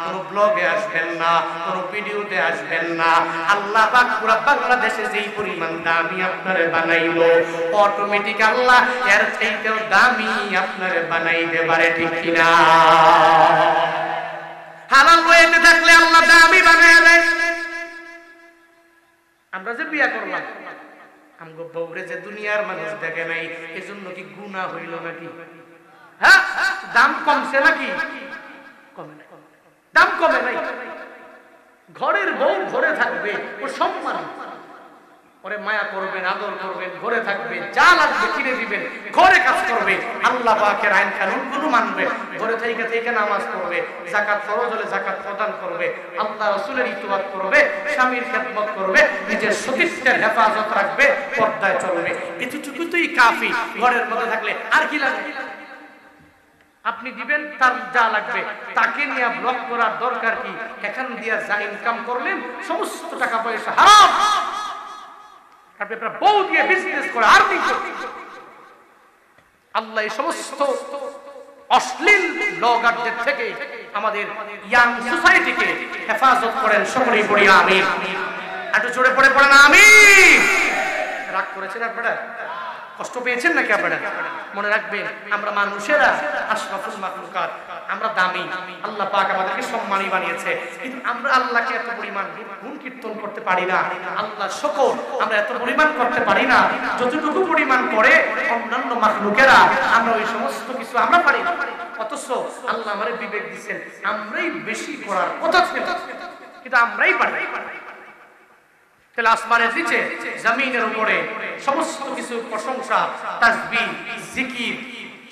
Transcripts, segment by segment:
কোনো ব্লগে আসবেন না, কোনো ভিডিওতে আসবেন না। আল্লাহ পাক পুরা বাংলাদেশে যেই পরিমাণ দামি আপনারে বানাইলো, অটোমেটিক আল্লাহ এর চাইতেও দামি আপনারে বানাইতে পারে, ঠিক কিনা? হালাল ওয়েতে থাকলে আল্লাহ দামি বানায় দেয়। আমরা যে বিয়া করলাম, আমগো বউরে যে দুনিয়ার মানুষ দেখে নাই, এজন্য কি গুনাহ হইল নাকি? হ্যাঁ, দাম কমছে নাকি? কমে নাই, দাম কমে নাই। ঘরের বউ ঘরে থাকবে, ও সম্মান, ওরে মায়া করবেন, আদর করবেন, ঘরে থাকবে, যা লাগবে কিনে দিবেন, ঘরে কাজ করবে, আল্লাহ পাকের আইন কানুন গুলো মানবে, ঘরে থেকে থেকে নামাজ পড়বে, যাকাত ফরজ হলে যাকাত প্রদান করবে, আল্লাহ রাসূলের ইতিবাত করবে, স্বামীর খেদমত করবে, নিজের সতীত্বের হেফাজত রাখবে, পর্দায় চলবে। এতটুকুই কাফি। ঘরের মধ্যে থাকলে আর কি লাগবে? আপনি দিবেন তার যা লাগবে, তাকে নিয়ে ব্লক করার দরকার কি? এখান দিয়ে যা ইনকাম করলেন সমস্ত টাকা পয়সা হারাম। আপনি আপনার বউ দিয়ে বিজনেস করে আর্নিং করতে, আল্লাহ এই সমস্ত অশ্লীল ব্লগারদের থেকে আমাদের ইয়াং সোসাইটিকে হেফাজত করেন। সকলেই পড়ি আমিন। একটু জোরে পড়ে পড়েন আমিন। রাগ করেছেন আপনারা? কষ্ট পেয়েছেন নাকি আপনারা? মনে রাখবেন, আমরা মানুষেরা আশরাফুল মাখলুকাত, আমরা দামি। আল্লাহ পাক আমাদেরকে সম্মানী বানিয়েছে, কিন্তু আমরা আল্লাহকে এত পরিমাণ গুণ কীর্তন করতে পারি না। আল্লাহ শুকর আমরা এত পরিমাণ করতে পারি না যতটুকু পরিমাণ করে অন্যান্য মাখলুকেরা। আমরা ওই সমস্ত কিছু আমরা পারি না, অথচ আল্লাহ আমাদের বিবেক দিচ্ছেন, আমরাই বেশি করার কথা ছিল, কিন্তু আমরাই পারি। তাহলে আসমানের নিচে জমিনের উপরে সমস্ত কিছু প্রশংসা, তাসবিহ, জিকির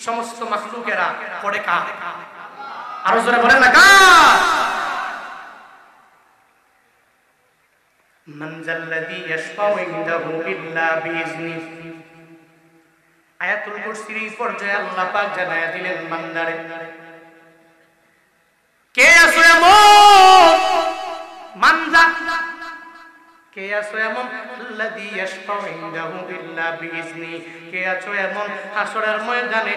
সমস্ত মাখলুকেরা করে কার? আরো জোরে বলেন না কার? মান যাল্লাযী ইয়াশফাউ ইনদাহু ইল্লা বিইজনিহি। আয়াতুল কুরসির পর্যায়ে আল্লাহ পাক জানায়া দিলেন বান্দারে, কে আছো এমন মানজা, কে আছো এমন আল্লাযী ইয়াশফাউ ইনদাহু ইল্লা বিইজনিহি, কে আছো এমন হাসরের ময়দানে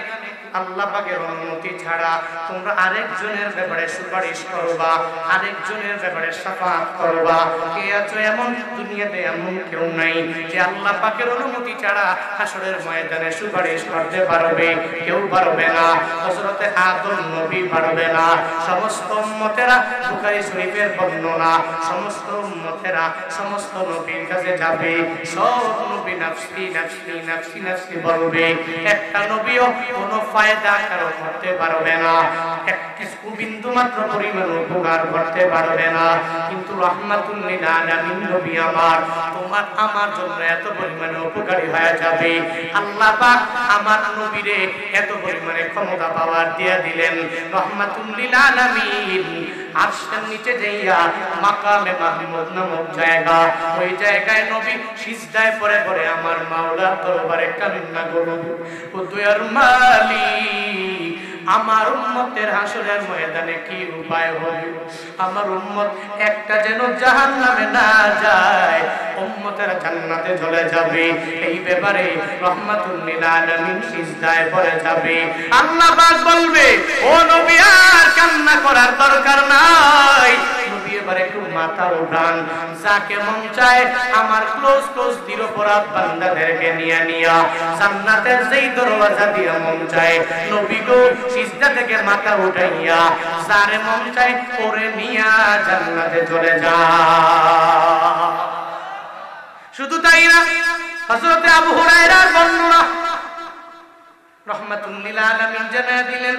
আল্লাহ পাকের অনুমতি ছাড়া তোমরা আরেকজনের ব্যাপারে সুপারিশ করবা, আরেকজনের ব্যাপারে শাফাআত করবা। কে আছো এমন দুনিয়াতে এমন কেউ নাই যে আল্লাহ পাকের অনুমতি ছাড়া হাসরের ময়দানে সুপারিশ করতে পারবে? কেউ পারবে না। হযরতে আদম নবী পারবে না। সমস্ত উম্মতেরা, বুখারী শরীফের বর্ণনা, সমস্ত উম্মতেরা সমস্ত নবীর কাছে যাবে, সব নবী নাফসি নাফসি নাফসি নাফসি বলবে। একটা নবীও কোনো ফায়দা কারো করতে পারবে না, একটু বিন্দু মাত্র পরিমাণ উপকার করতে পারবে না। কিন্তু রাহমাতুল লিল আলামিন নবী আমার, তোমার আমার জন্য এত পরিমাণে উপকারী হয়ে যাবে। আল্লাহ পাক আমার নবীরে এত পরিমাণে ক্ষমতা পাওয়ার দিয়ে দিলেন, রাহমাতুল লিল আলামিন আরশের নিচে যাইয়া মাকামে মাহমুদ নামক জায়গা, ওই জায়গায় নবী সিজদায় পড়ে পড়ে আমার মাওলার দরবারে কান্না করুন, ও দয়ার মালিক, আমার উম্মতের হাসরের ময়দানে কি উপায় হবে? আমার উম্মত একটা যেন জাহান্নামে না যায়, উম্মতের জান্নাতে চলে যাবে। এই ব্যাপারে রাহমাতুল লিল আলামিন সিজদায় পড়ে যাবে। আল্লাহ পাক বলবে, ও নবী আর কান্না করার দরকার নাই, নবী এবারে একটু মাথা উঠান, যাকে মন চায় আমার ক্লোজ ক্লোজ নিরপরাধ বান্দাদেরকে নিয়ে নিয়া জান্নাতের যেই দরওয়াজা দিয়ে মন চায় নবী গো সিজদা থেকে মাথা উঠাইয়া যারে মন চায় ওরে নিয়া জান্নাতে চলে যা। শুধু তাই না, হযরতে আবু হুরায়রার বর্ণনা রাহমাতুল লিল আলামিন জানায়া দিলেন,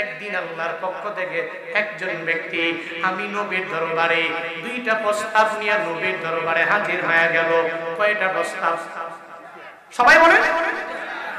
একদিন আল্লাহর পক্ষ থেকে একজন ব্যক্তি আমি নবীর দরবারে দুইটা প্রস্তাব নিয়ে নবীর দরবারে হাজির হয়ে গেল। কয়টা প্রস্তাব? সবাই বলেন।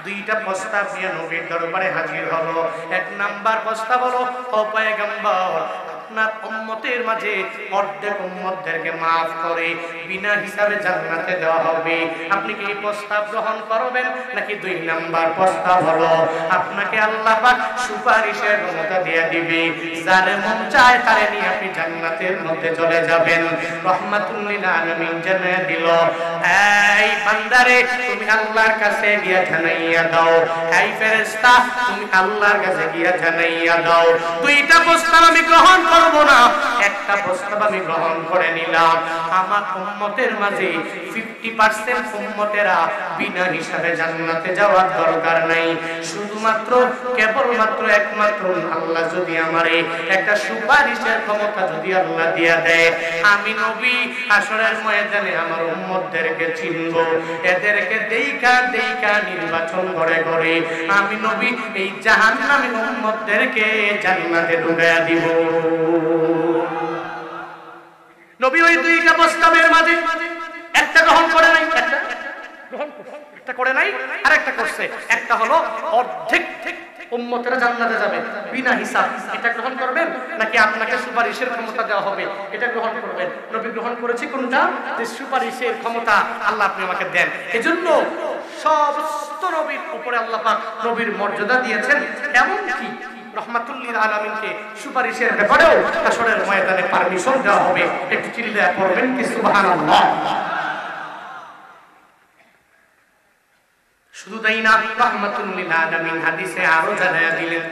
দুইটা প্রস্তাব নিয়ে নবীর দরবারে হাজির হলো। এক নাম্বার প্রস্তাব হলো, ও পয়গম্বর, আপনার উম্মতের মাঝে অর্ধেক উম্মতদেরকে maaf করে বিনা হিসাবে জান্নাতে দেওয়া হবে। আপনি কি এই প্রস্তাব গ্রহণ করবেন? নাকি দুই নাম্বার প্রস্তাব হলো, আপনাকে আল্লাহ পাক সুপারিশের ক্ষমতা দিয়ে দিবে, যার মন চায় তারে নিয়ে আপনি জান্নাতের মধ্যে চলে যাবেন। রাহমাতুল লিল আলামিন জানিয়ে দিল, এই বান্দারে তুমি আল্লাহর কাছে গিয়া জানাইয়া দাও, এই ফেরেশতা তুমি আল্লাহর কাছে গিয়া জানাইয়া দাও, দুইটা প্রস্তাব আমি গ্রহণ করব না, একটা প্রস্তাব আমি গ্রহণ করে নিলাম। আমার উম্মতের মাঝে 50% উম্মতেরা বিনা হিসাবে জান্নাতে যাওয়ার দরকার নাই। শুধুমাত্র কেবলমাত্র একমাত্র আল্লাহ যদি আমারে একটা সুপারিশের ক্ষমতা যদি আল্লাহ দিয়া দেয়, আমি নবী হাসরের ময়দানে আমার উম্মতদেরকে চিনব, এদেরকে দেইখা দেইখা নির্বাচন করে করে আমি নবী এই জাহান্নামী উম্মতদেরকে জান্নাতে ঢুকাইয়া দিব। নবী ওই দুইটা প্রস্তাবের মাঝে একটা গ্রহণ করে নাই, একটা করে নাই, আর একটা করছে। একটা হলো অর্ধেক উম্মতেরা জান্নাতে যাবে বিনা হিসাব, এটা গ্রহণ করবেন নাকি আপনাকে সুপারিশের ক্ষমতা দেওয়া হবে, এটা গ্রহণ করবেন। নবী গ্রহণ করেছে কোনটা? যে সুপারিশের ক্ষমতা আল্লাহ আপনি আমাকে দেন। এজন্য সমস্ত নবীর উপরে আল্লাহ পাক নবীর মর্যাদা দিয়েছেন। এমনকি রহমাতুল্লিল আলামিনকে সুপারিশের ব্যাপারেও হাসরের ময়দানে পারমিশন দেওয়া হবে। একটু চিল্লায়া পড়বেন কি সুবহানাল্লাহ। শুধু তাই না, রহমাতুল্লিল আলামিন হাদিসে আরো জানায়া দিলেন,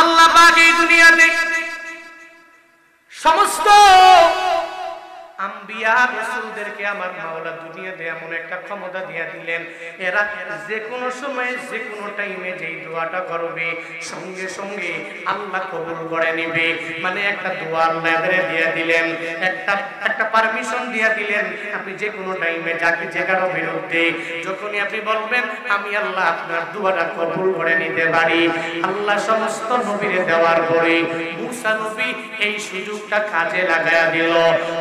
আল্লাহ পাক এই দুনিয়াতে সমস্ত আম্বিয়া রাসূলদেরকে আমার মাওলা দুনিয়াতে এমন একটা ক্ষমতা দিয়ে দিলেন, এরা যে কোনো সময় যে কোনো টাইমে যেই দোয়াটা করবে সঙ্গে সঙ্গে আল্লাহ কবুল করে নেবে। মানে একটা দোয়া আল্লাহ দিয়ে দিলেন, একটা পারমিশন দিয়ে দিলেন, আপনি যে কোনো টাইমে যাকে যে কারো বিরুদ্ধে যখনই আপনি বলবেন আমি আল্লাহ আপনার দোয়াটা কবুল করে নিতে পারি। আল্লাহ সমস্ত নবীরে দেওয়ার পরে মুসা নবী এই সুযোগটা কাজে লাগায়া দিল,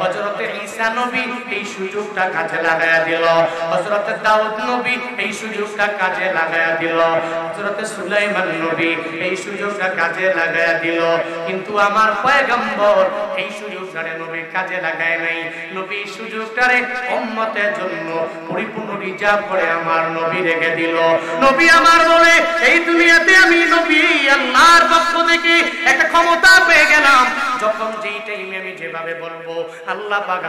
হযরত ঈসা নবী এই সুযোগটা কাজে লাগায়া দিল, হযরত দাউদ নবী এই সুযোগটা কাজে লাগায়া দিল, হযরত সুলাইমান নবী এই সুযোগটা কাজে লাগায়া দিল। কিন্তু আমার পয়গম্বর এই সুযোগটারে নবী কাজে লাগায় নাই। নবী সুযোগটারে উম্মতের জন্য পরিপূর্ণ রিজার্ভ করে আমার নবী রেখে দিল। নবী আমার বলে এই দুনিয়াতে আমি নবী আল্লাহর পক্ষ থেকে একটা ক্ষমতা পেয়ে গেলাম, যখন যেই টাইমে আমি যেভাবে বলবো আল্লাহ পাক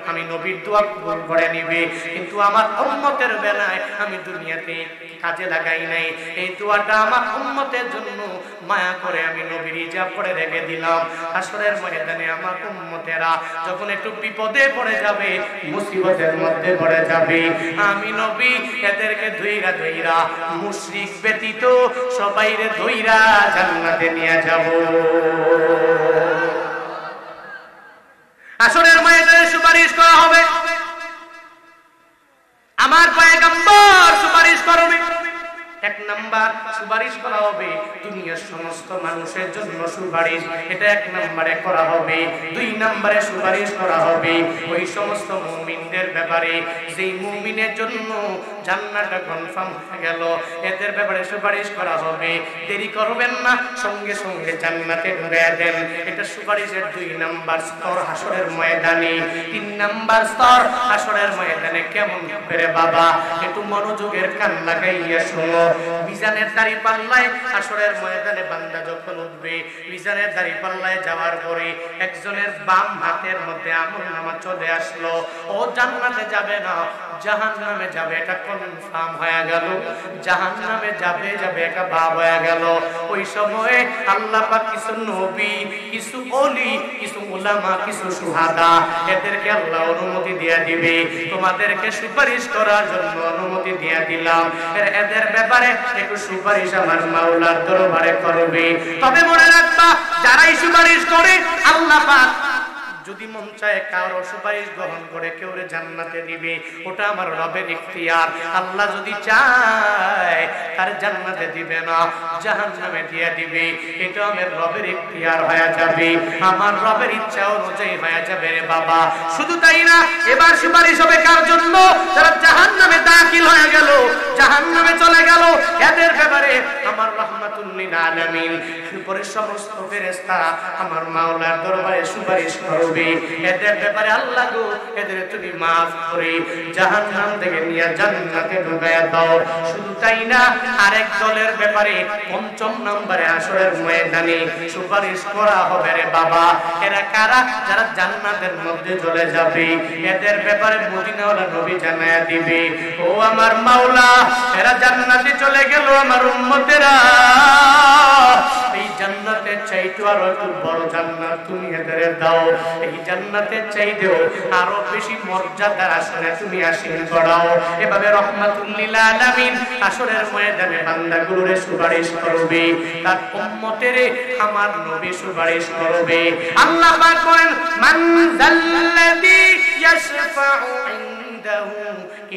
আমি নবীর দোয়া কবুল করে নিবে। কিন্তু আমার উম্মতের বেলায় আমি দুনিয়াতে কাজে লাগাই নাই, এই দোয়াটা আমার উম্মতের জন্য মায়া করে আমি নবী রিজার্ভ করে রেখে দিলাম। হাসরের ময়দানে আমার উম্মতেরা যখন একটু বিপদে পড়ে যাবে, মুসিবতের মধ্যে পড়ে যাবে, আমি নবী এদেরকে ধইরা ধইরা মুশরিক ব্যতীত সবাইরে ধইরা জান্নাতে নিয়ে যাব। হাসরের ময়দানে সুপারিশ করা হবে, আমার পয়গম্বর সুপারিশ করবে। এক নাম্বার সুপারিশ করা হবে দুনিয়ার সমস্ত মানুষের জন্য সুপারিশ, এটা এক নম্বরে করা হবে। দুই নম্বরে সুপারিশ করা হবে ওই সমস্ত মুমিনদের ব্যাপারে যেই মুমিনের জন্য জান্নাতটা কনফার্ম হয়ে গেল, এদের ব্যাপারে সুপারিশ করা হবে। দেরি করবেন না, সঙ্গে সঙ্গে জান্নাতে ঢুকিয়ে দেন। এটা সুপারিশের দুই নাম্বার স্তর হাসরের ময়দানে। তিন নাম্বার স্তর হাসরের ময়দানে কেমন হবে বাবা, একটু মনোযোগের কান লাগাইয়া শোনো। মিজানের দাড়ি পাল্লায় হাসরের ময়দানে বান্দা যখন উঠবে, মিজানের দাড়ি পাল্লায় যাওয়ার পরে একজনের বাম হাতের মধ্যে আমলনামা চলে আসলো, ও জান্নাতে যাবে না জাহান্নামে যাবে, এটা কনফার্ম হয়ে গেল। জাহান্নামে যাবে যাবে এটা ভাব হয়ে গেল। ওই সময়ে আল্লাহ পাক কিছু নবী, কিছু ওলি, কিছু উলামা, কিছু সুহাদা, এদেরকে আল্লাহ অনুমতি দিয়ে দিবে, তোমাদেরকে সুপারিশ করার জন্য অনুমতি দিয়ে দিলাম। এদের ব্যাপারে একটু সুপারিশ আমার মাওলার দরবারে করবে। তবে মনে রাখবা, যারাই সুপারিশ করে আল্লাহ পাক যদি মন চায় কারো সুপারিশ গ্রহণ করে কেউ জান্নাতে দিবে, ওটা আমার রবের ইখতিয়ার। আল্লাহ যদি চায় তার জান্নাতে দিবে না, জাহান্নামে দিয়ে দিবে, এটা আমার রবের ইখতিয়ার হয়ে যাবে, আমার রবের ইচ্ছা অনুযায়ী হয়ে যাবে রে বাবা। শুধু তাই না, এবার সুপারিশ হবে কার জন্য? যারা জাহান্নামে দাখিল হয়ে গেল, জাহান্নামে চলে গেল, এদের ব্যাপারে আমার রাহমাতুল লিল আলামিন উপরে সমস্ত ফেরেশতা আমার মাওলার দরবারে সুপারিশ করবে। এদের ব্যাপারে আল্লাহ গো, এদের তুমি মাফ করে জাহান্নাম থেকে নিয়ে জান্নাতে ঢুকায়া দাও। শুধু তাই না, আরেক দলের ব্যাপারে পঞ্চম নম্বরে হাসরের ময়দানে সুপারিশ করা হবে রে বাবা। এরা কারা? যারা জান্নাতের মধ্যে চলে যাবে, এদের ব্যাপারে মদিনাওয়ালা নবী জানায়া দিবে, ও আমার মাওলা এরা জান্নাতে চলে গেল, আমার উম্মতেরা এই জান্নাতের চাইতে আরো একটু বড় জান্নাত তুমি এদের দাও, এই জান্নাতের চাইতেও আরো বেশি মর্যাদার আসনে তুমি আসীন করাও। এভাবে রাহমাতুল লিল আলামিন আসরের ময়দানে বান্দাগুলোরে সুপারিশ করবে, তার উম্মতেরে আমার নবী সুপারিশ করবে। আল্লাহ পাক বলেন মান যাল্লাযী ইয়াশফাউ ইনদাহু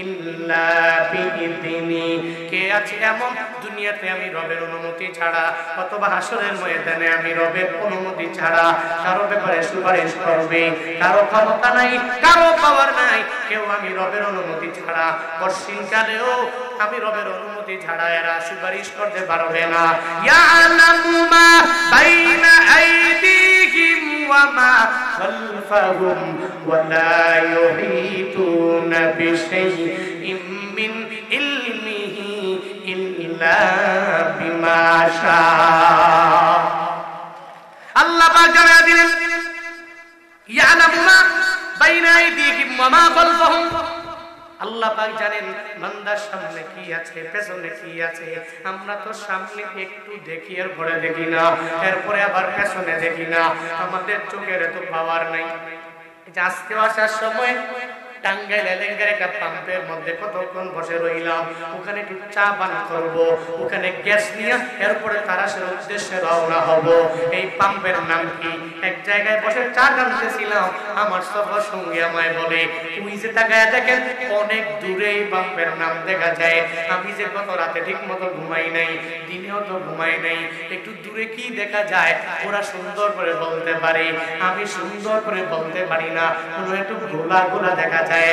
ইল্লা বিইذনি, কে আছে এমন দুনিয়াতে আমি রবের অনুমতি ছাড়া অথবা হাসরের ময়দানে আমি রবের অনুমতি ছাড়া কারো ব্যাপারে সুপারিশ করবে? কারো ক্ষমতা নাই, কারো পাওয়ার নাই, কেউ আমি রবের অনুমতি ছাড়া বর্ষিনকালেও আমি রবের অনুমতি ছাড়া এরা সুপারিশ করতে পারবে না। ইয়ালামু মা বাইনা আইদিহিম ওয়া মা খালফাহুম ওয়া লা ইউহিতুনা বিশাইইন মিন ইলমিহি ইল্লা বিমা শাআ। আল্লাহ পাক জানায় দিলেন ইয়ালামু মা বাইনা আইদিহিম ওয়া মা খালফাহুম, আল্লাহ পাক জানেন বান্দার সামনে কি আছে, পেছনে কি আছে। আমরা তো সামনে একটু দেখি, এরপরে দেখি না, এরপরে আবার পেছনে দেখি না, আমাদের চোখের তো পাওয়ার নাই। আজকে আসার সময় টাঙ্গাইল এলাকার একটা পাম্পের মধ্যে কতক্ষণ বসে রইলাম, ওখানে একটু চা পান করব, ওখানে গ্যাস নিয়ে এরপরে তারাশের উদ্দেশ্যে রওনা হব। এই পাম্পের নাম কি? এক জায়গায় বসে চা টানতেছিলাম, আমার সবার সঙ্গে আমায় বলে তুই যে তাকায় দেখেন অনেক দূরে এই পাম্পের নাম দেখা যায়। আমি যে গত রাতে ঠিক মতো ঘুমাই নাই, দিনেও তো ঘুমাই নাই, একটু দূরে কি দেখা যায় ওরা সুন্দর করে বলতে পারে, আমি সুন্দর করে বলতে পারি না, কোনো একটু গোলা গোলা দেখা যায়,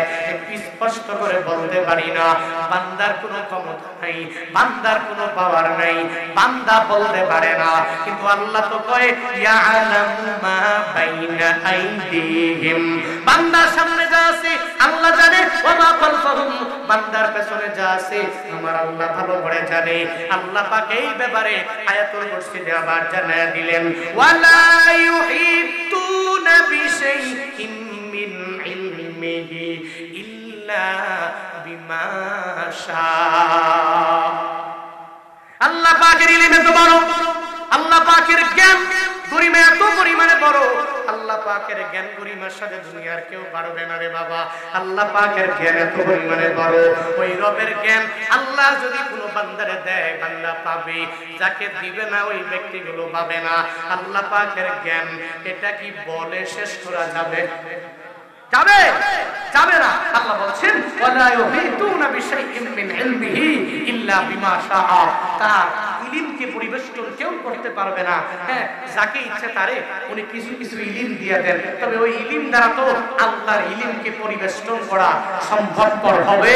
স্পষ্ট করে বলতে পারি না। বান্দার কোনো ক্ষমতা নাই, বান্দার কোনো পাওয়ার নাই, বান্দা বলতে পারে না, কিন্তু আল্লাহ তো কয় ইয়ালামু মা বাইনা আইদিহিম, বান্দার সামনে যা আছে আল্লাহ জানে, ওয়া মা খালফাহুম, বান্দার পেছনে যা আছে আমার আল্লাহ ভালো করে জানে। আল্লাহ পাক এই ব্যাপারে আয়াতুল কুরসিতে আবার জানায় দিলেন ওয়ালা ইউহিতুনা বিশাইইন মিন ইলমিহি ইল্লা বিমা শাআ। আল্লাহ পাকের ইলম এত বড়, আল্লাহ পাকের জ্ঞান গরিমা এত পরিমাণে বড়, আল্লাহ পাকের জ্ঞান গরিমার সাথে দুনিয়ার কেউ পারবে না রে বাবা। আল্লাহ পাকের জ্ঞান এত পরিমাণে বড়, ওই রবের জ্ঞান আল্লাহ যদি কোনো বান্দারে দেয় বান্দা পাবে, যাকে দিবে না ওই ব্যক্তিগুলো পাবে না। আল্লাহ পাকের জ্ঞান এটা কি বলে শেষ করা যাবে? যাবে? যাবে না। আল্লাহ বলছেন ওয়ালা ইউহিতুনা বিশাইইন মিন ইলমিহি ইল্লা বিমা শাআ, তার ইলমকে পরিবেষ্টন কেউ করতে পারবে না। হ্যাঁ, যাকে ইচ্ছে তারে উনি কিছু কিছু ইলম দিয়ে দেন, তবে ওই ইলম দ্বারা তো আল্লাহর ইলমকে পরিবেষ্টন করা সম্ভবপর হবে।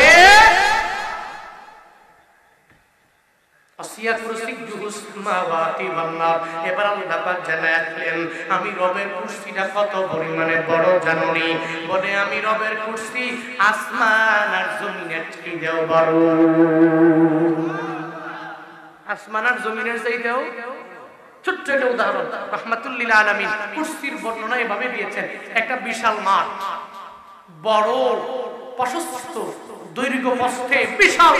আসিয়া কুরসি জুহুস মাওয়াতি ওয়ান্নার, এবার আল্লাহ পাক জানালেন আমি রবের কুরসিটা কত পরিমাণে বড় জানোনি? বলে আমি রবের কুরসি আসমান আর জমিনের চাইতেও বড়। আসমান আর জমিনের চাইতেও ছোট্ট একটা উদাহরণ রাহমাতুল লিল আলামিন কুরসির বর্ণনা এভাবে দিয়েছেন, একটা বিশাল মাঠ, বড় প্রশস্ত, দৈর্ঘ্য প্রস্থে বিশাল,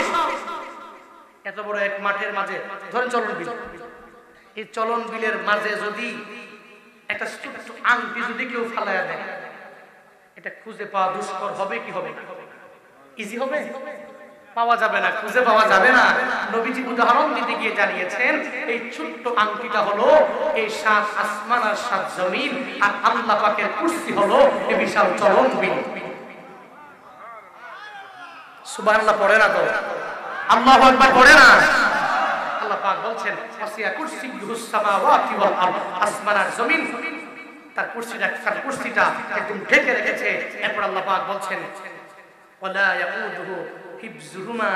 এত বড় এক মাঠের মাঝে ধরেন চলন বিল, এই চলন বিলের মাঝে যদি একটা ছোট্ট আংটি যদি কেউ ফালায়া দেয়, এটা খুঁজে পাওয়া দুষ্কর হবে কি হবে না? ইজি হবে? পাওয়া যাবে না, খুঁজে পাওয়া যাবে না। নবীজি উদাহরণ দিতে গিয়ে জানিয়েছেন এই ছোট্ট আংটিটা হলো এই 7 আসমান আর 7 জমিন, আর আল্লাহ পাকের কুরসি হলো এই বিশাল চলন বিল। সুবহানাল্লাহ পড়ে না তো? আল্লাহু আকবার পড়ে না? আল্লাহ পাক বলছেন ওয়াসিয়া কুরসিয়ুস সামাওয়াতি ওয়াল আরদ, আসমান আর জমিন তার কুরসিটা একদম ঢেকে রেখেছে। এরপর আল্লাহ পাক বলছেন ওয়ালা ইয়াউদুহু হিফযুহুমা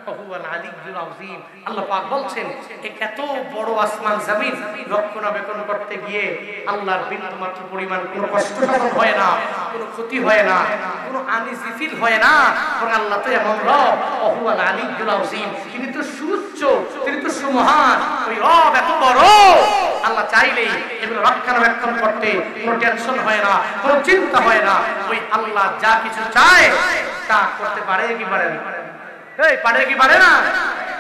ওয়া হুয়াল আলিয়্যুল আযীম। আল্লাহ পাক বলছেন এত বড় আসমান জমিন রক্ষণাবেক্ষণ করতে গিয়ে আল্লাহর বিন্দুমাত্র পরিমাণ কোনো কষ্ট হয় না, কোনো ক্ষতি হয় না, কোনো আনইজি ফিল হয় না। কারণ আল্লাহ তো এমন রব, ওয়া হুয়াল আলিয়্যুল আযীম, তিনি তো সুউচ্চ, তিনি তো সুমহান। ওই রব এত বড়, আল্লাহ চাইলেই এগুলো রক্ষণাবেক্ষণ করতে কোনো টেনশন হয় না, কোনো চিন্তা হয় না। ওই আল্লাহ যা কিছু চায় তা করতে পারে কি পারে না? এই পারে কি পারে না?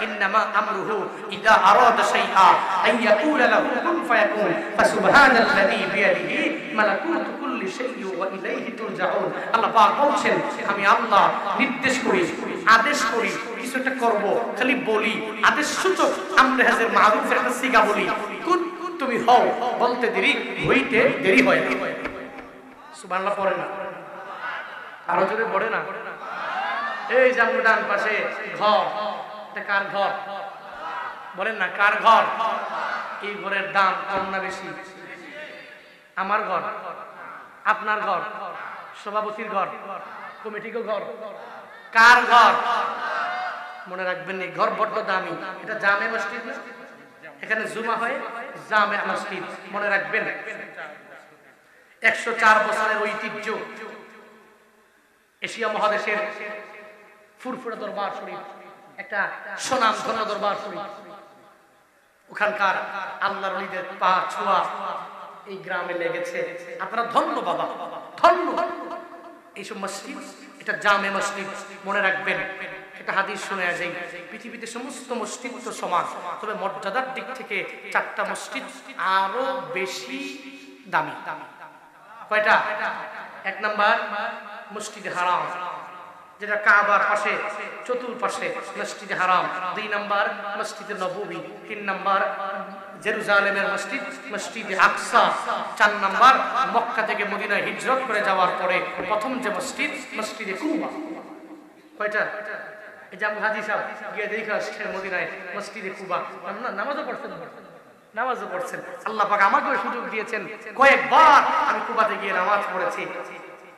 ইন্নামা আমরুহু ইযা আরাদা শাইআ আন ইয়াকুলা লাহু কুন ফায়াকুন ফাসুবহানাল্লাযী বিয়াদিহি মালাকুতু কুল্লি শাইইন ওয়া ইলাইহি তুরজাউন। আল্লাহ পাক বলছেন, আমি আল্লাহ নির্দেশ করি, আদেশ করি, কিছু একটা করব, খালি বলি, আদেশ সূচক আমরে হাজির মারুফ একটা সিগা বলি, কুন তুমি হও, বলতে দেরি হইতে দেরি হয় না। সুবহানাল্লাহ পড়ে না, আরো জোরে পড়ে না। এই যে আপনার ডান পাশে ঘর, এটা কার ঘর বলেন না, কার ঘর? এই ঘরের দাম কম না বেশি? আমার ঘর, আপনার ঘর, সভাপতির ঘর, কমিটির ঘর, কার ঘর? মনে রাখবেন এই ঘর বড্ড দামি। এটা জামে মসজিদ না, এখানে জুমা হয়, জামে মসজিদ। মনে রাখবেন 104 বছরের ঐতিহ্য, এশিয়া মহাদেশের ফুরফুরা দরবার শরীফ, একটা সুনাম ধন্য দরবার শরীফ। ওখানকার আল্লাহর ওলিদের পা ছোঁয়া এই গ্রামে লেগেছে। আপনারা ধন্য বাবা, ধন্য এইসব মসজিদ। এটা জামে মসজিদ, মনে রাখবেন। একটা হাদিস শুনে যাই, পৃথিবীতে সমস্ত মসজিদ তো সমান, তবে মর্যাদার দিক থেকে 4টা মসজিদ আরো বেশি দামি। কয়টা? 1 নাম্বার মসজিদে হারাম, যেটা কাবার পাশে চতুর্পাশে মসজিদে হারাম। 2 নাম্বার মসজিদে নববী। 3 নাম্বার জেরুজালেমের মসজিদ, মসজিদে আকসা। 4 নাম্বার মক্কা থেকে মদিনায় হিজরত করে যাওয়ার পরে প্রথম যে মসজিদ, মসজিদে কুবা। কয়টা? এই যে আবু হাজি সাহেব গিয়ে দেখে আসছেন মদিনায় মসজিদে কুবা, নামাজও পড়ছেন, নামাজও পড়ছেন। আল্লাহ পাক আমাকেও সুযোগ দিয়েছেন, কয়েকবার আমি কুবাতে গিয়ে নামাজ পড়েছি।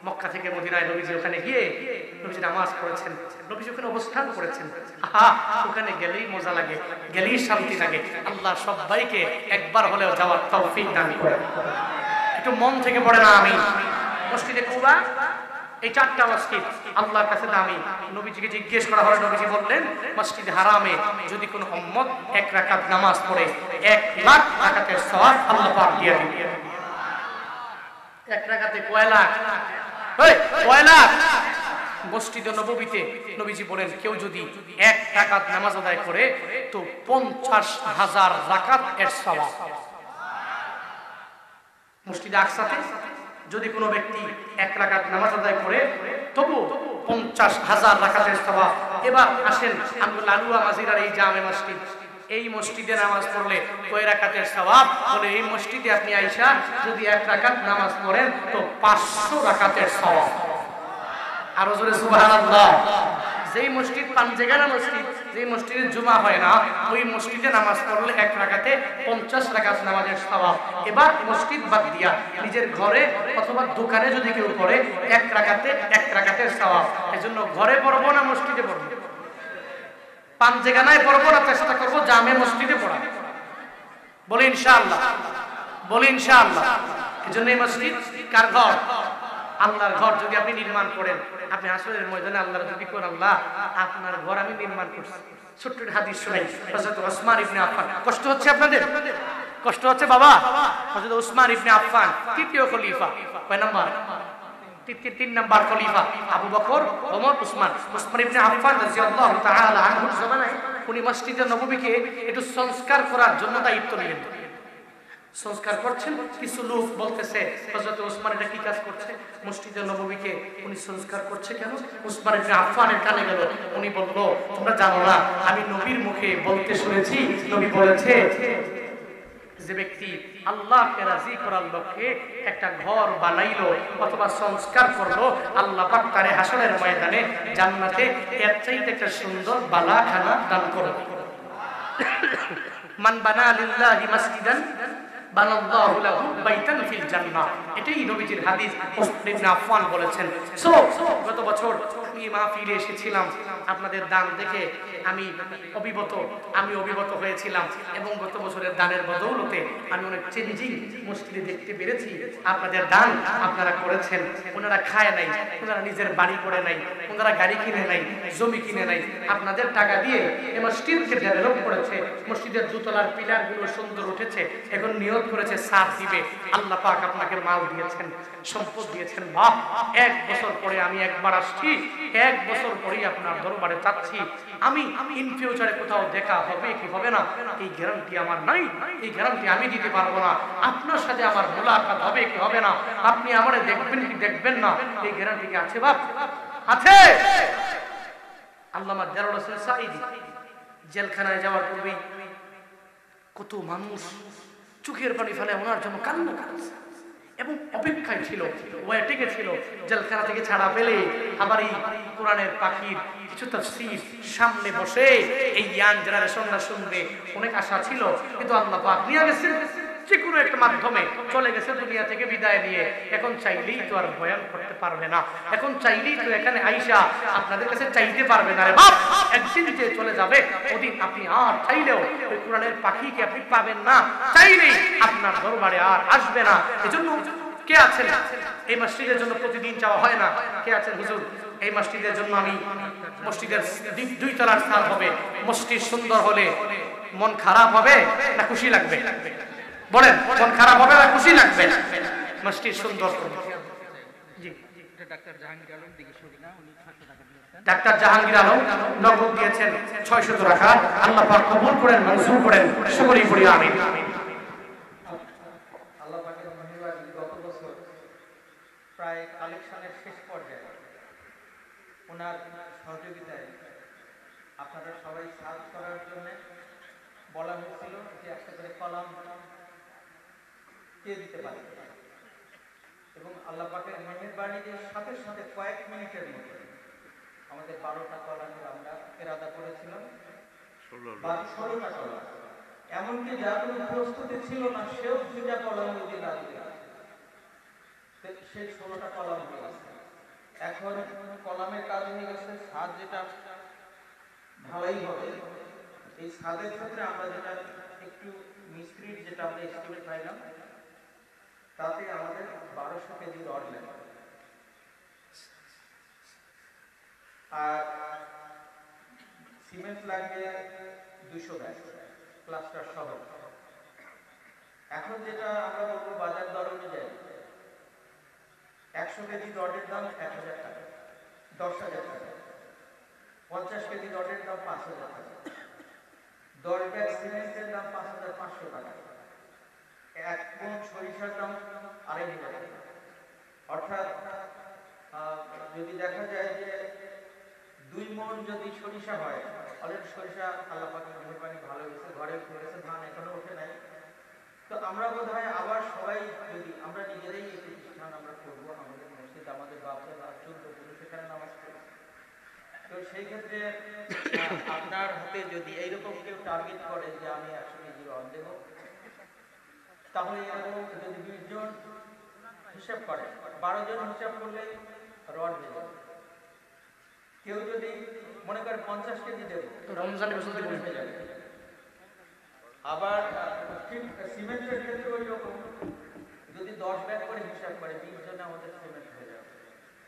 মক্কা থেকে মদিনায় নবীজি ওখানে গিয়ে নবীজি নামাজ পড়েছেন, নবীজি ওখানে অবস্থান করেছেন। আহা, ওখানে গেলেই মজা লাগে, গেলেই শান্তি লাগে। আল্লাহ সবাইকে একবার হলেও যাওয়ার তৌফিক দান করেন। একটু মন থেকে পড়ে না আমি। মসজিদে কুবা, এই 4টা মসজিদ আল্লাহর কাছে দামি। নবীজিকে জিজ্ঞেস করা হলো, নবীজি বললেন, মসজিদে হারামে যদি কোনো উম্মত 1 রাকাত নামাজ পড়ে 1 লাখ রাকাতের সওয়াব আল্লাহ পাক দিয়ে দিবেন। 1 রাকাতে কয় লাখ? কয় লাখ? মসজিদে নববীতে নবীজি বলেন, কেউ যদি 1 রাকাত নামাজ আদায় করে তো 50,000 রাকাত এর সওয়াব। মসজিদে আকসাতে যদি কোনো ব্যক্তি 1 রাকাত নামাজ আদায় করে তবু 50,000 রাকাতের সওয়াব। এবার আসেন আব্দুল আলুয়া মাজিরার এই জামে মসজিদ, এই মসজিদে নামাজ পড়লে কয় রাকাতের সওয়াব? বলে এই মসজিদে আপনি আয়েশা যদি 1 রাকাত নামাজ পড়েন তো 500 রাকাতের সওয়াব। আরো জোরে সুবহানাল্লাহ। যেই মসজিদ পাঞ্জেগানা মসজিদ, যেই মসজিদে জুমা হয় না, ওই মসজিদে নামাজ পড়লে 1 রাকাতে 50 রাকাত নামাজের সওয়াব। এবার মসজিদ বাদ দিয়া নিজের ঘরে অথবা দোকানে যদি কেউ পড়ে 1 রাকাতে 1 রাকাতের সওয়াব। এজন্য ঘরে পড়বো না মসজিদে পড়বো? পাঞ্জেগানায় পড়বো না চেষ্টা করবো জামে মসজিদে পড়া? বলে ইনশাআল্লাহ, বলে ইনশাআল্লাহ। এজন্য এই মসজিদ কার ঘর? আল্লাহর ঘর। যদি আপনি নির্মাণ করেন, আপনি আসরের ময়দানে আল্লাহর যদি কোন, আল্লাহ আপনার ঘর আমি নির্মাণ করছি। ছোট্ট হাদিস শুনাই, হযরত ওসমান ইবনে আফফান। কষ্ট হচ্ছে আপনাদের? কষ্ট হচ্ছে বাবা? হযরত ওসমান ইবনে আফফান 3য় খলিফা। কয় নাম্বার? 3 নাম্বার খলিফা। আবু বকর, ওমর, ওসমান। ওসমান ইবনে আফফান রাদিয়াল্লাহু তাআলা আনহুর জামানায় উনি মসজিদে নববীকে একটু সংস্কার করার জন্য দায়িত্ব নিলেন। সংস্কার করছেন, কিছু লোক বলতেছে হযরত ওসমান এটা কি কাজ করছে? মসজিদে নববীকে উনি সংস্কার করছে কেন? ওসমান ইবনে আফফানের কানে গেল, উনি বলল, তোমরা জানো না, আমি নবীর মুখে বলতে শুনেছি, নবী বলেছে যে ব্যক্তি আল্লাহকে রাজি করার লক্ষ্যে একটা ঘর বানাইলো অথবা সংস্কার করলো, আল্লাহ পাক তারে হাসরের ময়দানে জান্নাতে এর চাইতে একটা সুন্দর বালাখানা দান করবে। মান বানা লিল্লাহি মাসজিদান বানাল্লাহু লাহু বাইতান ফিল জান্নাহ। এটাই নবীজির হাদিস, ওসমান ইবনে আফফান বলেছেন। গত বছর আমি মাহফিলে এসেছিলাম, আপনাদের দান দেখে আমি অভিভূত হয়েছিলাম এবং গত বছরের দানের বদৌলতে আমি অনেক চেঞ্জিং মসজিদে দেখতে পেরেছি। আপনাদের দান আপনারা করেছেন। ওনারা খায় নাই, ওনারা নিজের বাড়ি করে নাই, ওনারা গাড়ি কিনে নাই, জমি কিনে নাই, আপনাদের টাকা দিয়ে এই মসজিদকে ডেভেলপ করেছে। মসজিদের দুতলার পিলার গুলো সুন্দর উঠেছে, এখন নিয়ত করেছে সাথ দিবে। আল্লাহ পাক আপনাকে মাল দিয়েছেন, সম্পদ দিয়েছেন। বাহ, 1 বছর পরে আমি একবার আসছি, 1 বছর পরেই আপনার দরবারে চাচ্ছি, আমি ইন ফিউচারে কোথাও দেখা হবে কি হবে না এই গ্যারান্টি আমার নাই, এই গ্যারান্টি আমি দিতে পারবো না। আপনার সাথে আমার মোলাকাত হবে কি হবে না, আপনি আমারে দেখবেন কি দেখবেন না, এই গ্যারান্টি কি আছে বাপ? আছে। আল্লামা জালাল হোসেন সাঈদী জেলখানায় যাওয়ার পূর্বেই কত মানুষ চোখের পানি ফেলে ওনার জন্য কান্না করছে এবং অপেক্ষায় ছিল, ওয়েটিংয়ে ছিল জেলখানা থেকে ছাড়া পেলে আবার এই কোরআনের পাখির কিছু তাফসীর সামনে বসে এই ইয়াং জেনারেশনরা শুনবে, অনেক আশা ছিল। কিন্তু আল্লাহ পাক নিয়ে গেছেন যে কোনো একটা মাধ্যমে, চলে গেছে দুনিয়া থেকে বিদায় নিয়ে। এখন চাইলেই তো আর বয়ান করতে পারবে না, এখন চাইলেই তো এখানে আইসা আপনাদের কাছে চাইতে পারবে না। রে বাপ, একদিন যে চলে যাবে ওদিন আপনি আর চাইলেও ওই কোরআনের পাখিকে আপনি পাবেন না, চাইলেই আপনার দরবারে আর আসবে না। এজন্য কে আছেন এই মসজিদের জন্য প্রতিদিন যাওয়া হয় না? কে আছেন হুজুর এই মসজিদের জন্য? আমি মসজিদের 2 তলার স্থান হবে, মসজিদ সুন্দর হলে মন খারাপ হবে না খুশি লাগবে? বলেন, মন খারাপ হবে না খুশি লাগবে? মসজিদ সুন্দর। জি, ডাক্তার জাহাঙ্গীর আলম দিকে শুনি না, উনি 600 টাকা দিয়েছেন। ডাক্তার জাহাঙ্গীর আলম নগদ দিয়েছেন 600 টাকা। আল্লাহ পাক কবুল করেন, মঞ্জুর করেন, সকলেই পড়ি আমিন। আল্লাহ পাকের মেহেরবানি, গত বছর প্রায় কালেকশনের শেষ পর্যায়ে ওনার সহযোগিতায় আপনারা সবাই সার্চ করার জন্য বলা হয়েছিল যে একটা করে কলাম কে দিতে পারে, এবং আল্লাহ পাকের মেহেরবানির সাথে সাথে কয়েক মিনিটের মধ্যে আমাদের 12টা কলামের আমরা এরাদা করেছিলাম, 16টা কলাম। এমনকি যার কোনো প্রস্তুতি ছিল না সেও 2টা কলাম যদি লাগিয়ে সেই 16টা কলাম হয়ে গেছে। এখন কলামের কাজ হয়ে গেছে, ছাদ যেটা ঢালাই হবে এই ছাদের ক্ষেত্রে আমরা যেটা একটু মিস্ত্রির যেটা আমরা এস্টিমেট পাইলাম তাতে আমাদের 1200 কেজি রড লাগবে, আর সিমেন্ট লাগবে 200 ব্যাগ প্লাস্টার সহ। এখন যেটা আমরা বলবো বাজার দর অনুযায়ী 100 কেজি রডের দাম 1000 টাকা, 10,000 টাকা। 50 কেজি রডের দাম 5,000 টাকা, 10 ব্যাগ সিমেন্টের দাম 5,500 টাকা, 1 মণ সরিষার দাম 2,500 টাকা। অর্থাৎ যদি দেখা যায় যে 2 মণ যদি সরিষা হয়, অলরেডি সরিষা আল্লাহ পাকের মেহেরবানি ভালো হয়েছে, ঘরে ফেলেছে, ধান এখনো ওঠে নাই, তো আমরা বোধহয় আবার সবাই যদি আমরা নিজেরাই এই প্রতিষ্ঠান আমরা করবো, আমাদের মসজিদ, আমাদের বাপরা 14 পুরুষ এখানে নামাজ পড়ে, তো সেই ক্ষেত্রে আপনার হাতে যদি এইরকম কেউ টার্গেট করে যে আমি 100 কেজি রড দেব, তাহলে এরকম যদি 20 জন হিসাব করে, 12 জন হিসাব করলে রড দেবে। কেউ যদি মনে করে 50 কেজি দেব, রমজানের বছর হয়ে যাবে। আবার সিমেন্টের ক্ষেত্রে ওই রকম যদি 10 ব্যাগ করে হিসাব করে 20 জনে আমাদের সিমেন্ট হয়ে যাবে।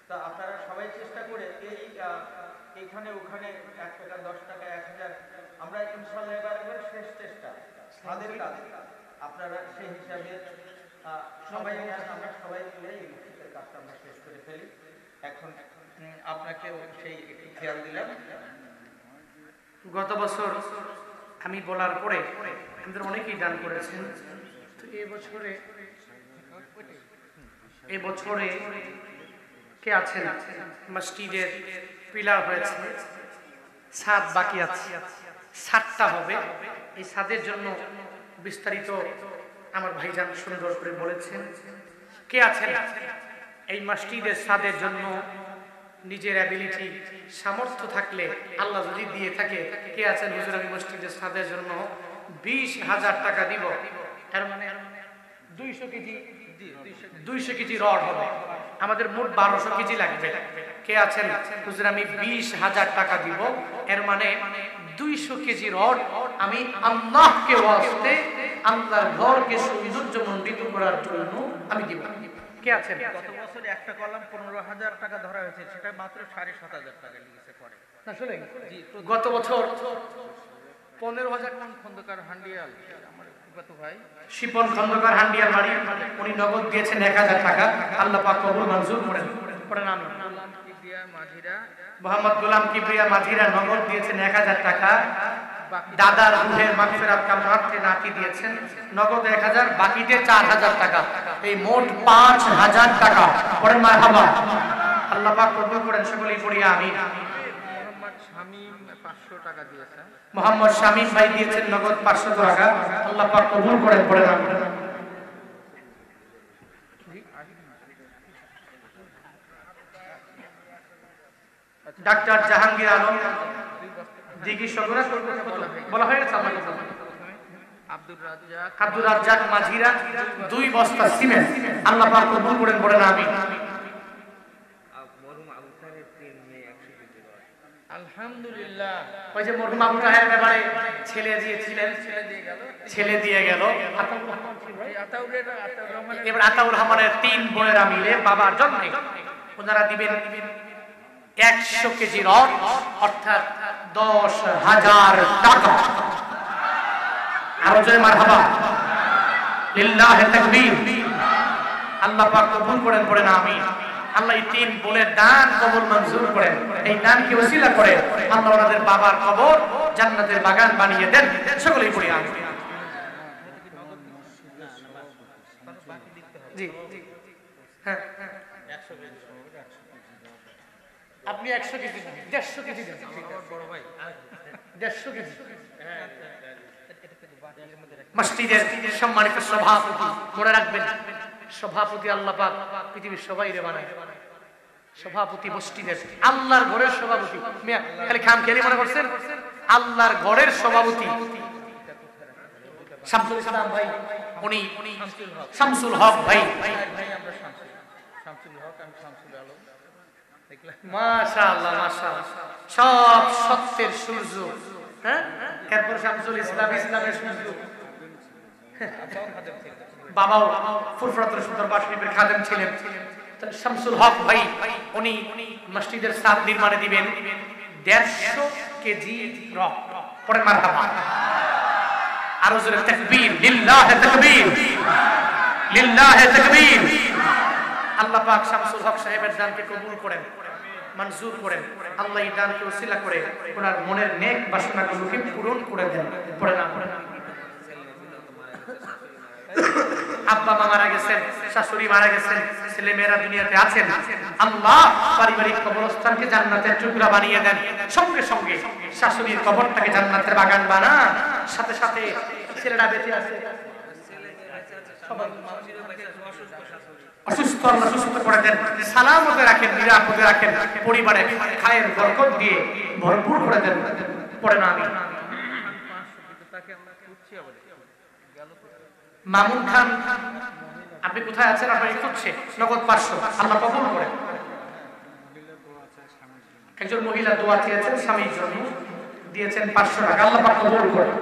তা আপনারা সবাই চেষ্টা করে এইখানে ওখানে 1 টাকা 10 টাকা 1000 আমরা ইনশাআল্লাহ এবার শেষ চেষ্টা আমাদের কাজ, আপনারা সেই হিসাবে সবাই আমরা সবাই মিলে এই মসজিদের কাজটা আমরা শেষ করে ফেলি। এখন আপনাকে সেই খেয়াল দিলাম, গত বছর আমি বলার পরে আমাদের অনেকেই দান করেছেন, তো এই বছরে কে আছেন মসজিদের পিলার হয়েছে, ছাদ বাকি আছে, ছাদটা হবে। এই ছাদের জন্য বিস্তারিত আমার ভাইজান সুন্দর করে বলেছেন। কে আছেন এই মসজিদের ছাদের জন্য নিজের অ্যাবিলিটি সামর্থ্য থাকলে, আল্লাহ যদি দিয়ে থাকে, কে আছেন হুজুর আমি মসজিদের ছাদের জন্য 20,000 টাকা দিব? এর মানে 200 কেজি রড হবে, আমাদের মোট 1200 কেজি লাগবে। কে আছেন হুজুর আমি 20,000 টাকা দিব, এর মানে 200 কেজি রড আমি আল্লাহকে ওয়াস্তে আল্লাহর ঘরকে সৌন্দর্যমণ্ডিত করার জন্য আমি দিব। কে আছেন? গত বছর একটা কলাম 15,000 টাকা ধরা হয়েছে, সেটা মাত্র 7,500 টাকা লিখেছে পরে। আসলে গত বছর 15,000 খন্দকার হান্ডিয়াল, আমার ফুফাতো ভাই শিপন খন্দকার হান্ডিয়াল বাড়ি, উনি নগদ দিয়েছেন 1,000 টাকা। আল্লাহ পাক কবুল মঞ্জুর করেন। পড়েন আমি মাঝিরা মোহাম্মদ গোলাম কিবরিয়া মাঝিরা নগদ দিয়েছেন 1000 টাকা। দাদার রুহের মাগফিরাত কামনার্থে নাতি দিয়েছেন নগদ 1000, বাকিতে 4000 টাকা। এই মোট 5000 টাকা। পড়েন মারহাবা। আল্লাহ পাক কবুল করেন, সকলেই পড়ি আমিন। মোহাম্মদ শামীম 500 টাকা দিয়েছেন। মোহাম্মদ শামীম ভাই দিয়েছেন নগদ 500 টাকা। আল্লাহ পাক কবুল করেন, পড়েন আমিন। ডাক্তার জাহাঙ্গীর আলম দিঘি সগরা বলা হয়ে গেছে। আব্দুর রাজ্জাক মাঝিরা 2 বস্তা সিমেন্ট। আল্লাহ পাক কবুল করেন, পড়েন আমিন। আলহামদুলিল্লাহ। ওই যে মরহুম আবু তাহের ব্যাপারে ছেলে দিয়েছিলেন, ছেলে দিয়ে গেল। এবার আতাউর রহমানের 3 বোনেরা মিলে বাবার জন্য ওনারা দিবেন 100 কেজি রড, অর্থাৎ 10,000 টাকা। আরো জয় মারহাবা, লিল্লাহি তাকবীর। আল্লাহ পাক কবুল করেন, পড়েন আমিন। আল্লাহ এই 3 বোনের দান কবুল মঞ্জুর করেন। এই দানকে ওসিলা করে আল্লাহ ওনাদের বাবার কবর জান্নাতের বাগান বানিয়ে দেন। সকলেই পড়ি আমিন। জি হ্যাঁ, আপনি 100 কেজি দেন, 150 কেজি দেন। বড় ভাই 150 কেজি। মসজিদের সম্মানিত সভাপতি, মনে রাখবেন সভাপতি আল্লাহ পাক পৃথিবীর সবাই রে বানায়। সভাপতি মসজিদের, আল্লাহর ঘরের সভাপতি। খালি খাম খেলি মনে করছেন, আল্লাহর ঘরের সভাপতি শামসুল ইসলাম ভাই, উনি শামসুল হক ভাই। মাশাআল্লাহ মাশাআল্লাহ, সব সত্যের সূর্য। হ্যাঁ, এরপর শামসুল ইসলাম, ইসলামের সূর্য। বাবাও ফুরফুরাতুল সুন্দর শরীফের খাদেম ছিলেন। শামসুল হক ভাই উনি মসজিদের ছাদ নির্মাণে দিবেন 150 কেজি রড। পড়েন মারহাবা। আরো জোরে তাকবীর, লিল্লাহি তাকবীর, লিল্লাহি তাকবীর। আল্লাহ পাক শামসুল হক সাহেবের দানকে কবুল করেন, মঞ্জুর করেন। আল্লাহ এই দানকে ওসিলা করে ওনার মনের নেক বাসনাগুলোকে পূরণ করে দেন। পড়েন না, পড়েন না। আব্বা মা মারা গেছেন, শাশুড়ি মারা গেছেন, ছেলে মেয়েরা দুনিয়াতে আছেন। আল্লাহ পারিবারিক কবরস্থানকে জান্নাতের টুকরা বানিয়ে দেন। সঙ্গে সঙ্গে শাশুড়ির কবরটাকে জান্নাতের বাগান বানান। সাথে সাথে ছেলেরা বেঁচে আছে, অসুস্থ আল্লাহ সুস্থ করে দেন, সালামতে রাখেন, নিরাপদে রাখেন, পরিবারে খায়ের বরকত দিয়ে ভরপুর করে দেন। পড়ে না আমি মামুন খান, আপনি কোথায় আছেন? আপনাকে খুঁজছে, নগদ 500। আল্লাহ কবুল করেন। একজন মহিলা দোয়া চেয়েছেন স্বামীর জন্য, দিয়েছেন 500 টাকা। আল্লাহ পাক কবুল করেন।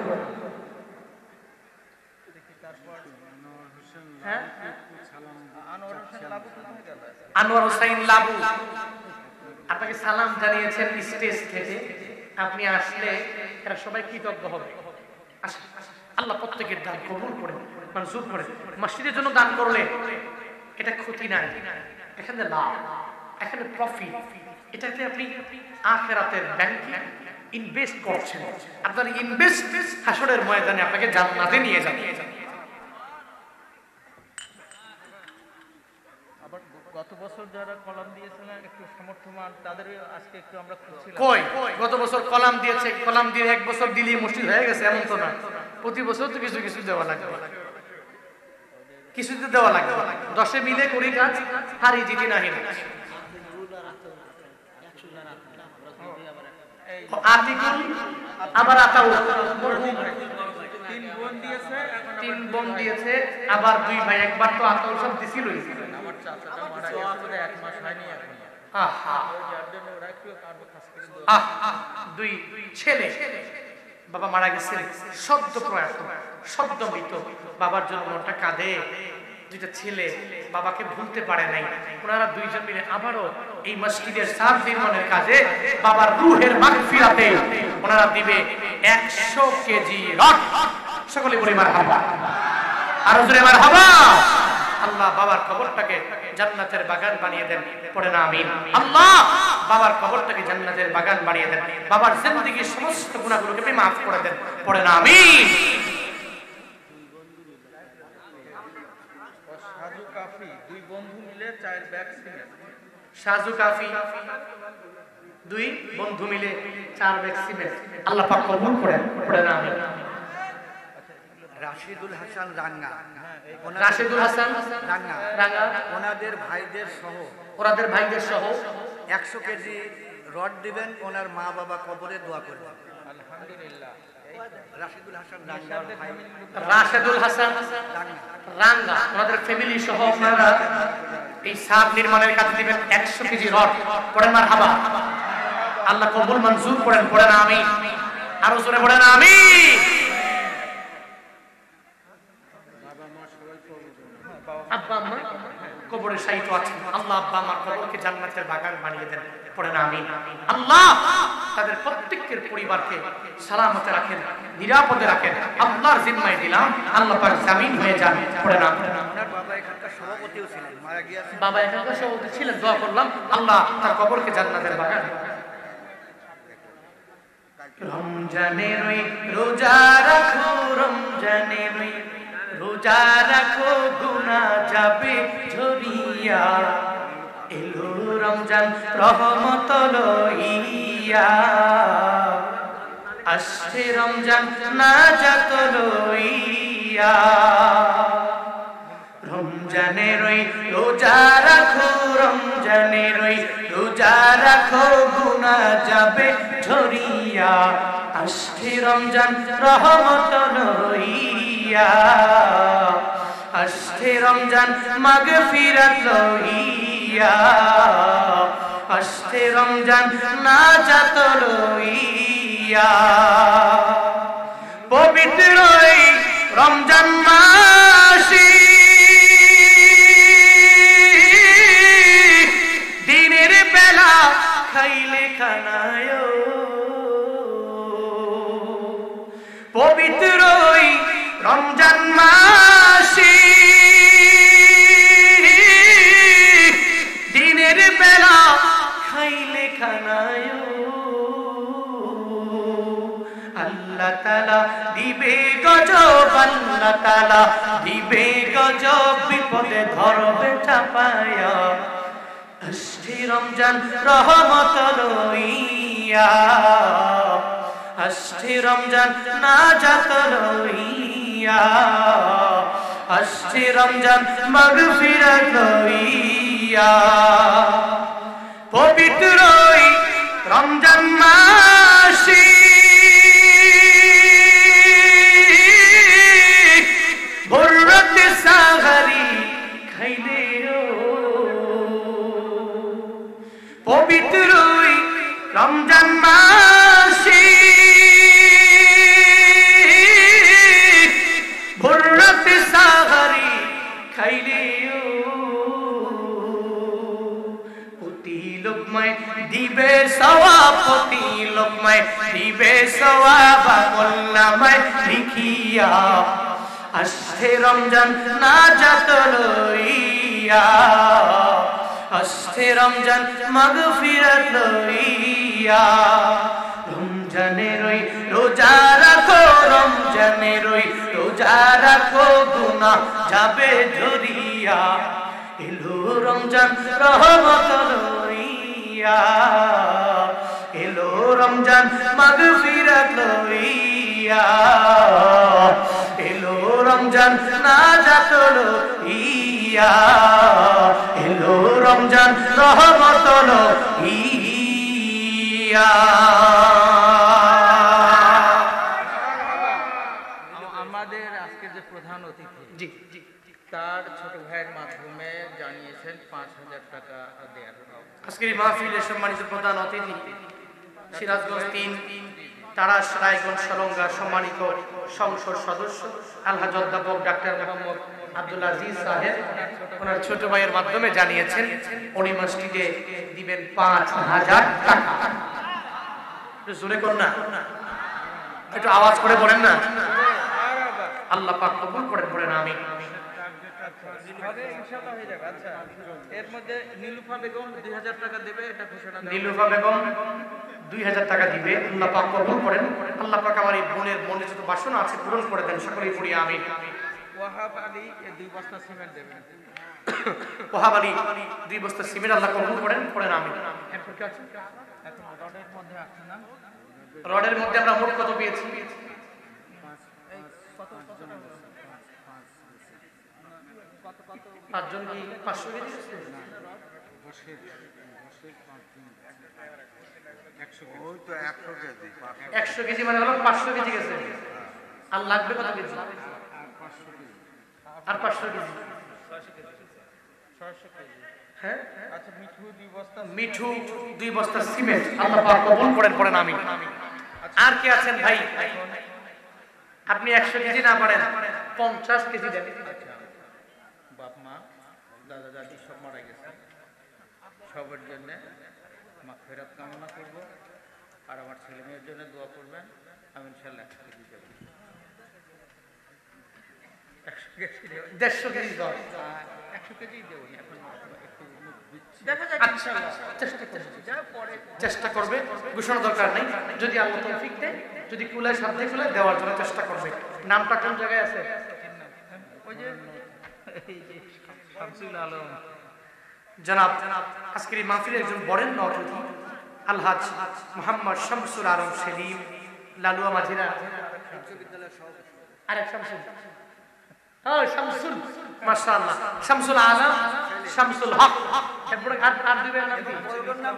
হ্যাঁ, আনোয়ার হোসেন লাবু আপনাকে সালাম জানিয়েছেন স্টেজ থেকে। আপনি আসলে এরা সবাই কৃতজ্ঞ হবে। আল্লাহ প্রত্যেকের দান কবুল করে, মঞ্জুর করে। মসজিদের জন্য দান করলে এটা ক্ষতি নাই, এখানে লাভ, এখানে প্রফিট। এটাতে আপনি আখিরাতের ব্যাংকে ইনভেস্ট করছেন। আপনার ইনভেস্ট হাসরের ময়দানে আপনাকে জান্নাতে নিয়ে যাবে। গত বছর যারা কলাম দিয়েছিলেন একটু সমর্থমান, তাদের আজকে একটু আমরা খুঁজছিলাম। কই গত বছর কলাম দিয়েছে, কলাম দিয়ে 1 বছর দিলেই মসজিদ হয়ে গেছে এমন তো না। প্রতি বছর তো কিছু কিছু দেওয়া লাগবে, কিছুতে দেওয়া লাগবে। 10 মিলে করি কাজ, হারি জিতি নাহি না। আতিকুল আবার আতাউল 3 বোন দিয়েছে, 3 বোন দিয়েছে, আবার 2 ভাই। একবার তো আতাউল সব দিছিলই। আমার চাচাটা মারা গেছে 1 মাস হয়নি এখন। আহা, যার জন্য ওরা একটু কারো কাছ থেকে আহা, 2 ছেলে বাবা মারা গেছে, সদ্য প্রয়াত, সদ্য মৃত। বাবার জন্য মনটা কাঁদে। 2টা ছেলে বাবাকে ভুলতে পারে নাই। ওনারা 2 জন মিলে আবারও এই মসজিদের ছাদ নির্মাণের কাজে বাবার রূহের মাগফিরাতে ওনারা দিবে 100 কেজি রড। সকলে বলি মারহাবা, আরো জোরে মারহাবা। আল্লাহ বাবার কবরটাকে জান্নাতের বাগান বানিয়ে দেন, পড়ে না আমিন। আল্লাহ বাবার কবরটাকে জান্নাতের বাগান বানিয়ে দেন, বাবার জিন্দেগীর সমস্ত গুনাহগুলোকে আপনি মাফ করে দেন, পড়ে না আমিন। সাজু কাফি দুই বন্ধু মিলে 4 ব্যাগ সিমেন্ট। সাজু কাফি দুই বন্ধু মিলে 4 ব্যাগ সিমেন্ট আল্লাহ পাক কবুল করেন, পড়ে না আমিন। রাশিদুল হাসান রাঙ্গা, রাশিদুল হাসান রাঙ্গা রাঙ্গা ওনাদের ভাইদের সহ 100 কেজি রড দিবেন, ওনার মা বাবা কবরে দোয়া করবেন। আলহামদুলিল্লাহ। রাশিদুল হাসান রাঙ্গার ভাই, রাশিদুল হাসান রাঙ্গা ওনাদের ফ্যামিলি সহ আপনারা এই সাদ নির্মাণের কাজে দিবেন 100 কেজি রড, পড়েন মারহাবা। আল্লাহ কবুল মঞ্জুর করেন, পড়ে না আমিন। আরো জোরে পড়ে না আমিন। আব্বা আম্মা কবরে শায়িত আছেন, আল্লাহ আব্বা আমার কবরকে জান্নাতের বাগান বানিয়ে দেন, পড়ে না আমিন। আল্লাহ তাদের প্রত্যেকের পরিবারকে সালামতে রাখেন, নিরাপদে রাখেন, আল্লাহর জিম্মায় দিলাম, আল্লাহ পাক জামিন হয়ে যান, পড়ে না আমিন। ওনার বাবা এখানকার সভাপতিও ছিলেন, মারা গিয়েছেন। বাবা এখানকার সভাপতি ছিলেন, দোয়া করলাম আল্লাহ তার কবরকে জান্নাতের বাগান। রমজানের ওই রোজা রাখো, রমজানের ওই রোজা রাখো, গুনাহ যাবে ঝরিয়া, এলো রমজান রহমত লইয়া, আসছে রমজান নাজাত লইয়া। রমজানের ওই রোজা রাখো, রমজানের ওই রোজা রাখো, গুনাহ যাবে ঝরিয়া, আসছে রমজান রহমত লইয়া, আসছে রমজান মাগফিরাত লইয়া, আসছে রমজান নাজাত লইয়া। পবিত্র এই রমজান মাসে দিনের বেলা খাইলে খানায়, পবিত্র এই রমজান মাসে দিনের বেলা খাইলে খানায়, আল্লাহ তাআলা দিবে গজব, আল্লাহ তাআলা দিবে গজব, বিপদে ধরবে চাপায়া, আসছে রমজান রহমত লইয়া, আসছে রমজান নাজাত লইয়া, আসছে রমজান মাগফিরাত লইয়া। পবিত্র রমজান মাসে ভোররাতে সাহারি খাইলে, পবিত্র রমজান মাসে ভোররাতে সাহারি খাইলে, প্রতি লোকমায় দিবে সওয়াব, প্রতি লোকমায় দিবে সওয়াব, আমলনামায় লিখিয়া, আসছে রমজান নাজাত লইয়া, আসছে রমজান মাগফিরাত লইয়া। রমজানের ওই রোজা রাখো, রমজানের ওই রোজা রাখো, গুনাহ যাবে ঝরিয়া, এলো রমজান রহমত লইয়া, এলো রমজান মাগফিরাত লইয়া, এলো রমজান নাজাত লইয়া, এলো রমজান রহমত লইয়া। আমাদের আজকে যে প্রধান অতিথি, জি জি, তার ছোট ভাইয়ের মাধ্যমে জানিয়েছেন 5000 টাকা দেওয়ার। আজকের এই মাহফিলের সম্মানিত প্রধান অতিথি সিরাজগঞ্জ 3 তারাস রায়গঞ্জ সরঙ্গা সম্মানিত সংসদ সদস্য আলহাজ অধ্যাপক ডাক্তার মোহাম্মদ আব্দুল আজিজ সাহেব, ওনার ছোট ভাইয়ের মাধ্যমে জানিয়েছেন উনি মসজিদে দিবেন 5000 টাকা। একটু জোরে কর না, একটু আওয়াজ করে বলেন না। আল্লাহ পাক কবুল করেন, পড়েন আমিন। হবে ইনশাআল্লাহ হয়ে যাবে। আচ্ছা, এর মধ্যে নীলুফা বেগম 2000 টাকা দেবে, এটা ঘোষণা দেওয়া। নীলুফা বেগম 2000 টাকা দিবে। আল্লাহ পাক কবুল করেন। আল্লাহ পাক আমার এই বোনের মনে যত বাসনা আছে পূরণ করে দেন, সকলেই পড়ি আমিন। ওয়াহাব আলী 2 বস্তা সিমেন্ট দেবেন। ওয়াহাব আলী 2 বস্তা সিমেন্ট আল্লাহ কবুল করেন, পড়েন আমিন। এখন রডের মধ্যে আছে না? রডের মধ্যে আমরা মোট কত পেয়েছি? পাঁচজন কি 500 কেজি? 100 কেজি মানে হলো 500 কেজি গেছে। আর লাগবে কত কেজি? আর 500 কেজি। 600 কেজি। হ্যাঁ, আচ্ছা, মিঠু 2 বস্তা সিমেন্ট আল্লাহ পাক কবুল করেন, পড়েন আমিন। আর কি আছেন ভাই? আপনি 100 কেজি না পারেন 50 কেজি দেন। বাপ মা দাদা দাদি সব মারা গেছে, সবার জন্য মাগফিরাত কামনা করব, আর আমার ছেলে মেয়ের জন্য দোয়া করবেন। আমি ইনশাআল্লাহ 100 কেজি দেব। 150 কেজি দাও। 100 কেজি দেব এখন, একটু দেখা যাক ইনশাআল্লাহ চেষ্টা করবে, ঘোষণা দরকার নাই। যদি আল্লাহ তৌফিক দেয়, যদি কুলায় সাধ্যে কুলায় দেওয়ার জন্য চেষ্টা করবে। নামটা কোন জায়গায় আছে? ওই যে শামসুল আলম জনাব আজকের এই মাহফিলের একজন বরেণ্য অতিথি আলহাজ মোহাম্মদ শামসুল আলম সেলিম লালুয়া মাঝিরা। আরেক শামসুল, শামসুল, মাশাআল্লাহ, শামসুল আলম, শামসুল হক। এরপরে আর দিবেন নাম কি?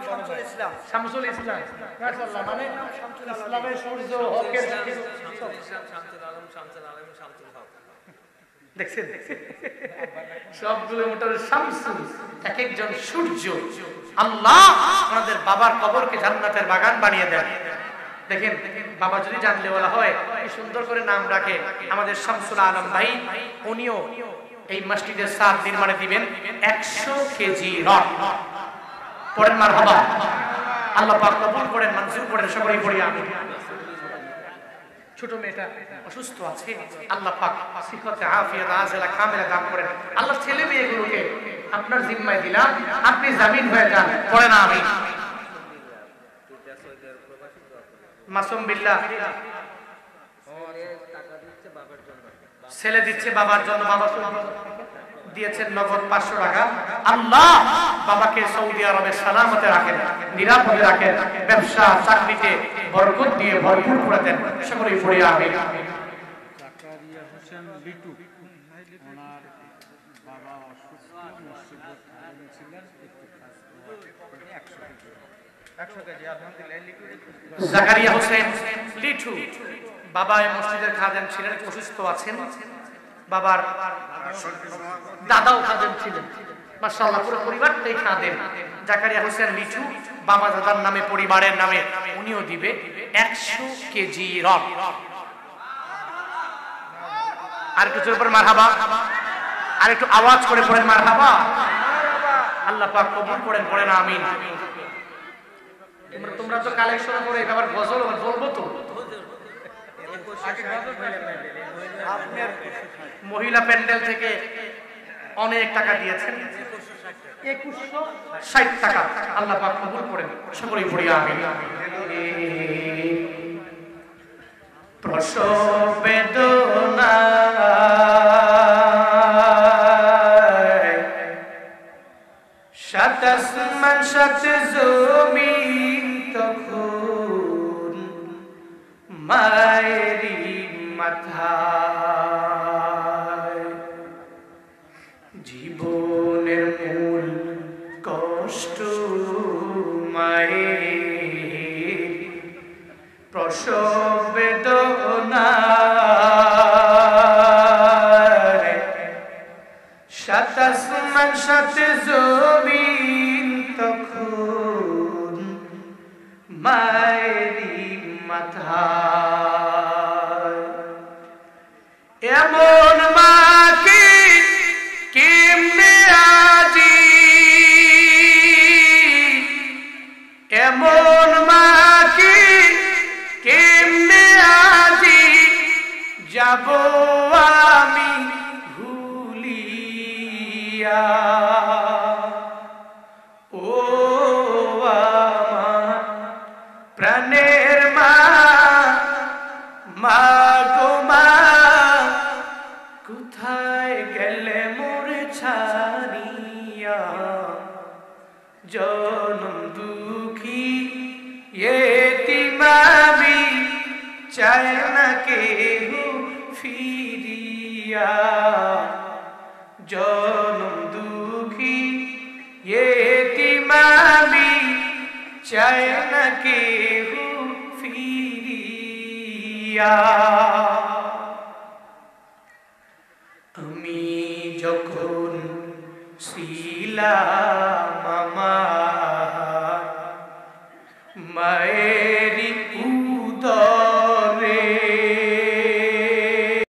শামসুল ইসলাম। শামসুল ইসলাম, মাশাআল্লাহ, মানে ইসলামের সূর্য, হকের শামসুল আলম, শামসুল আলম, শামসুল হক। দেখছেন সবগুলো মোটর শামসুল, এক একজন সূর্য। আল্লাহ আমাদের বাবার কবরকে জান্নাতের বাগান বানিয়ে দেন। দেখেন বাবা যদি জানলে বলা হয় কি সুন্দর করে নাম রাখে আমাদের শামসুল আলম ভাই, উনিও এই মসজিদের সাত নির্মাণে দিবেন 100 কেজি রড। পড়েন মারহাবা। আল্লাহ পাক কবুল করেন, মঞ্জুর করেন, সকলেই পড়ি আমিন। ছোট মেয়েটা অসুস্থ আছে, আল্লাহ পাক সিহতে আফিয়াত আজলা কামিলা দান করেন। আল্লাহ ছেলে মেয়েগুলোকে আপনার জিম্মায় দিলাম, আপনি জামিন হয়ে যান, পড়েন আমিন। মাসুম বিল্লাহ ছেলে দিচ্ছে বাবার জন্য, বাবা দিয়েছেন নগদ 500 টাকা। আল্লাহ বাবাকে সৌদি আরবে সালামতে রাখেন, নিরাপদে রাখেন, ব্যবসা চাকরিতে বরকত দিয়ে ভরপুর করে দেন, সকলেই পড়ি আমিন। জাকারিয়া হোসেন লিটু, ওনার বাবা অসুস্থ, মসজিদে ছিলেন, একটু কাজ করে 100 কেজি। আলহামদুলিল্লাহ। লিটু জাকারিয়া হোসেন লিটু, বাবা এই মসজিদের খাদেম ছিলেন, অসুস্থ আছেন। বাবার দাদাও খাদেম ছিলেন, মাশাআল্লাহ পুরো পরিবারটাই খাদেম। জাকারিয়া হোসেন লিটু বাবা দাদার নামে, পরিবারের নামে উনিও দিবে 100 কেজি রড। আর কিছুর উপর মারহাবা, আর একটু আওয়াজ করে পড়েন মারহাবা। আল্লাহ পাক কবুল করেন, পড়েন আমিন। তোমরা তো কালেকশন করে এবার গজল বলবো তো। মহিলা প্যান্ডেল থেকে অনেক টাকা দিয়েছেন, 2160 টাকা। আল্লাহ পাক কবুল করেন, সকলেই পড়ি আমিন। প্রসব বেদনা সাত আসমান সাত জমিন তখন মায়েরি মাথায় জীবনের মূল কষ্ট মায়ের প্রসব বেদনা সাত আসমান সাত জমিন তখন মায়েরি মাথায় এমন মাকে কেমনে আজি, এমন মাকে কেমনে আজি যাব আমি ভুলিয়া। জনম দুঃখী এতিমামি চায় না কেহ ফিরিয়া জনম দুঃখী এতিমামি চায় না কেহ ফিরিয়া আমি যখন ছিলাম আমার